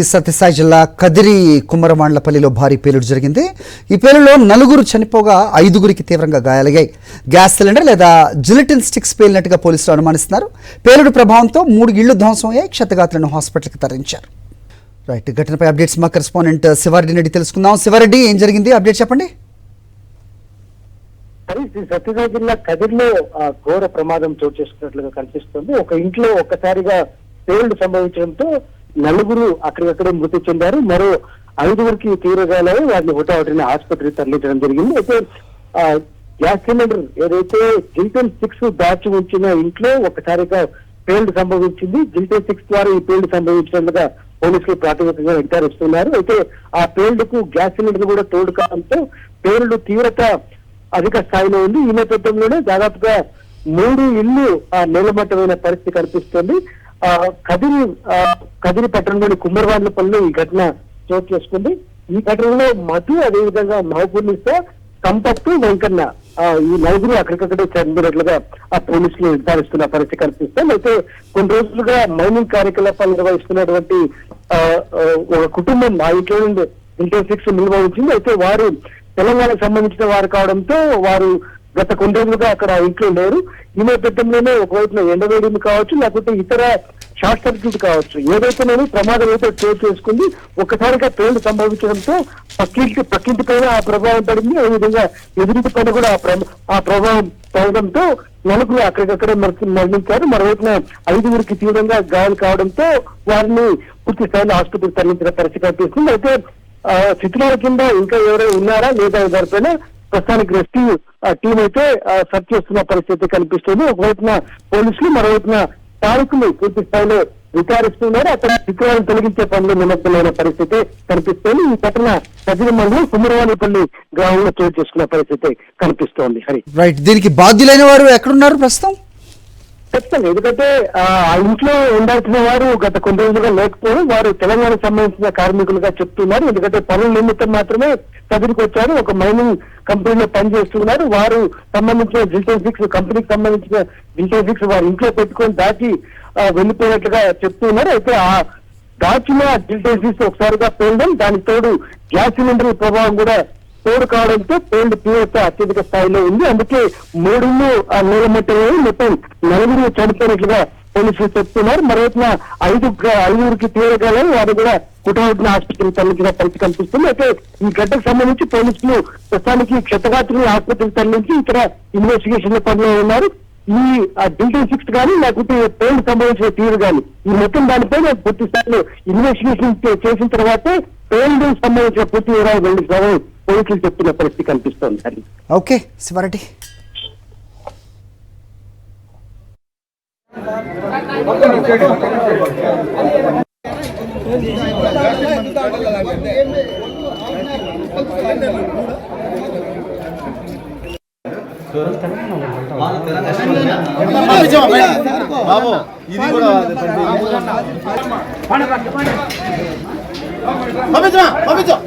సత్యసాయి జిల్లా కదిరి కుమ్మరమాండ్లపల్లిలో భారీ పేలుడు జరిగింది. ఈ పేలుడులో 4 చనిపోగా 5గురికి తీవ్రంగా గాయాలయ్యాయి. గ్యాస్ సిలిండర్ లేదా జిలెటిన్ స్టిక్స్ పేలినట్టుగా పోలీసులు అనుమానిస్తున్నారు. పేలుడు ప్రభావంతో 3 ఇళ్లు ధ్వంసమయ్యాయి. క్షతగాత్రులను హాస్పిటల్కి తరలించారు. రైట్, ఘటనపై అప్డేట్స్ మా కరెస్పాండెంట్ శివారెడ్డి రెడ్డి తెలుసుకుందాం. శివారెడ్డి, ఏం జరిగింది? అప్డేట్ చెప్పండి. సత్యసాయి జిల్లా కదిరిలో ఘోర ప్రమాదం చోటు చేసుకున్నట్లుగా కనిపిస్తుంది. ఒక ఇంట్లో ఒక్కసారిగా పేలుడు సంభవించడంతో 4 అక్కడికక్కడే మృతి చెందారు. మరో 5గురికి తీవ్రగాయాలై వారిని హుటాహుటిన ఆసుపత్రికి తరలించడం జరిగింది. అయితే గ్యాస్ సిలిండర్ ఏదైతే జిల్టన్ 6 దాచి ఉంచిన ఇంట్లో ఒక్కసారిగా పేలుడు సంభవించింది. జిల్టన్ 6 ద్వారా ఈ పేలుడు సంభవించినట్లుగా పోలీసులు ప్రాథమికంగా నిర్ధారిస్తున్నారు. అయితే ఆ పేలుడుకు గ్యాస్ సిలిండర్ కూడా తోడు కావడంతో పేలుడు తీవ్రత అధిక స్థాయిలో ఉంది. ఈ నేపథ్యంలోనే దాదాపుగా 3 ఇళ్లు నేలమట్టమైన పరిస్థితి కనిపిస్తుంది. కదిరి పట్టణంలోని కుమ్మరవాండ్లపల్లిలో ఈ ఘటన చోటు చేసుకుంది. ఈ ఘటనలో మధు, అదేవిధంగా నవపూర్ణిస్తా, సంపత్తు, వెంకన్న ఈ 4 అక్కడికక్కడే చనిపోయినట్లుగా పోలీసులు నిర్ధారిస్తున్న పరిస్థితి కనిపిస్తుంది. అయితే కొన్ని రోజులుగా మైనింగ్ కార్యకలాపాలు నిర్వహిస్తున్నటువంటి ఒక కుటుంబం ఆ ఇంట్లో నుండి జిల్టన్ 6 నిల్వ ఉంచింది. అయితే వారు తెలంగాణకు సంబంధించిన వారు కావడంతో వారు గత కొన్ని రోజులుగా అక్కడ ఇంట్లో లేరు. ఈ నేపథ్యంలోనే ఒకవైపున ఎండవేడిమి కావచ్చు, లేకపోతే ఇతర షార్ట్ సర్క్యూట్ కావచ్చు, ఏదైతేనేమి ప్రమాదం అయితే చోటు చేసుకుంది. ఒక్కసారిగా పేలుడు సంభవించడంతో పక్కింటి పైన ఆ ప్రభావం పడింది. అదేవిధంగా ఎదురింటి పైన కూడా ఆ ప్రభావం పడడంతో 4 అక్కడికక్కడే మరణించారు. మరోవైపున 5గురికి తీవ్రంగా గాయాలు కావడంతో వారిని పూర్తి స్థాయిలో ఆసుపత్రికి తరలించిన పరిస్థితి కనిపిస్తుంది. అయితే శిథిలాల కింద ఇంకా ఎవరైనా ఉన్నారా లేదా దానిపైన ప్రస్తుతానికి రెస్క్యూ టీం అయితే సెర్చ్ చేస్తున్న పరిస్థితి కనిపిస్తుంది. ఒకవైపున పోలీసులు, మరోవైపున స్థానికులు పూర్తి స్థాయిలో విచారిస్తున్నారు. అక్కడ శిథిలాలను తొలగించే పనులు నిమగ్నమైన పరిస్థితి కనిపిస్తోంది. ఈ ఘటన కదిరి మండలం కుమ్మరవానిపల్లి గ్రామంలో చోటు చేసుకున్న పరిస్థితి కనిపిస్తోంది. హరి, రైట్, దీనికి బాధ్యులైన వారు ఎక్కడున్నారు ప్రస్తుతం? ఖచ్చితంగా, ఎందుకంటే ఆ ఇంట్లో ఉండాల్సిన వారు గత కొన్ని రోజులుగా లేకపోవడం, వారు తెలంగాణకు సంబంధించిన కార్మికులుగా చెప్తున్నారు. ఎందుకంటే పనుల నిమిత్తం మాత్రమే కదిరికి వచ్చారు. ఒక మైనింగ్ కంపెనీలో పనిచేస్తున్నారు. వారు సంబంధించిన జిల్టన్ 6 కంపెనీకి సంబంధించిన జిల్టన్ 6 వారు ఇంట్లో పెట్టుకొని దాచి వెళ్లిపోయినట్లుగా చెప్తున్నారు. అయితే ఆ దాచిన జిల్టన్ 6 ఒకసారిగా పేలడం, దానికి తోడు గ్యాస్ సిలిండర్ ప్రభావం కూడా తోడు కావడంతో పేలుడు తీవ్రత అత్యధిక స్థాయిలో ఉంది. అందుకే 3 నేలమట్టలో మొత్తం 4 చనిపోయినట్లుగా పోలీసులు చెప్తున్నారు. మరోవైపున 5గురికి తీవ్రగాయాలు, వారు కూడా హుటాహుటిన ఆసుపత్రికి తరలించిన పరిస్థితి కనిపిస్తుంది. అయితే ఈ ఘటనకు సంబంధించి పోలీసులు ప్రస్తుతానికి క్షతగాత్రులను ఆసుపత్రికి తరలించి ఇక్కడ ఇన్వెస్టిగేషన్ పనిలో ఉన్నారు. ఈ జిల్టన్ 6 కానీ లేకపోతే పేలుడు సంబంధించిన తీవ్ర కానీ ఈ మొత్తం దానిపైన పూర్తి స్థాయిలో ఇన్వెస్టిగేషన్ చేసిన తర్వాతే పేలుడు సంబంధించిన పూర్తి వివరాలు వెల్లడిస్తారని పోలీసులు చెప్తున్న పరిస్థితి కనిపిస్తోంది. ఓకే శివారెడ్డి. బాబు ఇది కూడా పంపించమా